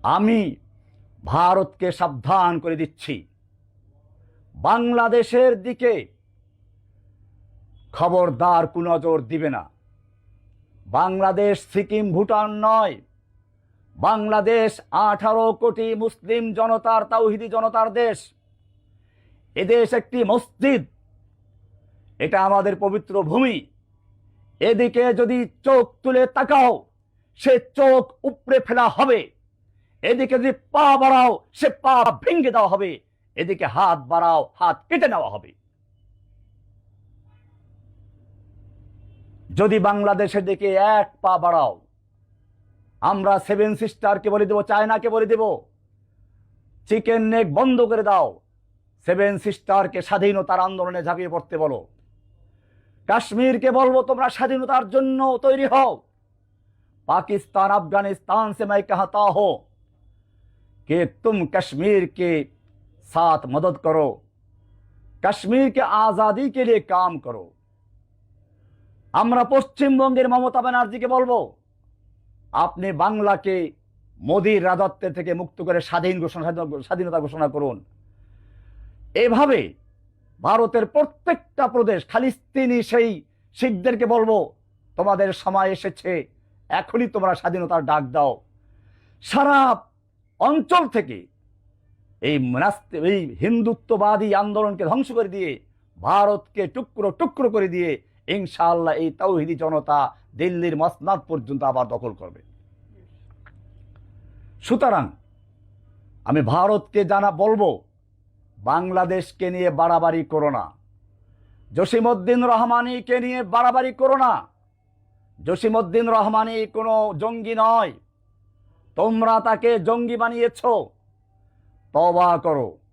আমি ভারতকে সাবধান করে দিচ্ছি, বাংলাদেশের দিকে খবরদার কুনজর দিবে না। বাংলাদেশ সিকিম ভুটান নয়। বাংলাদেশ 18 কোটি মুসলিম জনতার, তাওহিদি জনতার দেশ। এদেশ একটি মসজিদ, এটা আমাদের পবিত্র ভূমি। এদিকে যদি চোখ তুলে তাকাও, সে চোখ উপড়ে ফেলা হবে। এদিকে যদি পা বাড়াও, সে পা ভেঙে দেওয়া হবে। এদিকে হাত বাড়াও, হাত কেটে নেওয়া হবে। যদি বাংলাদেশের দিকে এক পা বাড়াও, আমরা সেভেন সিস্টারকে বলে দেব, চায়নাকে বলে দেব, চিকেন নেক বন্ধ করে দাও। সেভেন সিস্টারকে স্বাধীনতার আন্দোলনে ঝাঁপিয়ে পড়তে বলো। কাশ্মীরকে বলবো, তোমরা স্বাধীনতার জন্য তৈরি হও। पाकिस्तान अफगानिस्तान से मैं कहता हूं कि तुम कश्मीर के साथ मदद करो, कश्मीर के आजादी के लिए काम करो। আমরা পশ্চিমবঙ্গের মমতা ব্যানার্জিকে বলবো, আপনি বাংলাকে মোদির রাজত্বের থেকে মুক্ত করে স্বাধীনতা ঘোষণা করুন। এভাবে ভারতের প্রত্যেকটা প্রদেশ, খালিস্তিনি সেই শিখদেরকে বলবো, তোমাদের সময় এসেছে, এখনই তোমরা স্বাধীনতার ডাক দাও। সারা অঞ্চল থেকে এই হিন্দুত্ববাদী আন্দোলনকে ধ্বংস করে দিয়ে, ভারতকে টুকরো টুকরো করে দিয়ে ইনশাআল্লাহ এই তাওহিদি জনতা দিল্লির মসনাদ পর্যন্ত আবার দখল করবে। সুতরাং আমি ভারতকে বলবো, বাংলাদেশকে নিয়ে বাড়াবাড়ি করো না। জসিমউদ্দিন রহমানিকে নিয়ে বাড়াবাড়ি করো না। জসিমউদ্দিন রহমানি কোনো জঙ্গি নয়, তোমরা তাকে জঙ্গি বানিয়েছ। তওবা করো।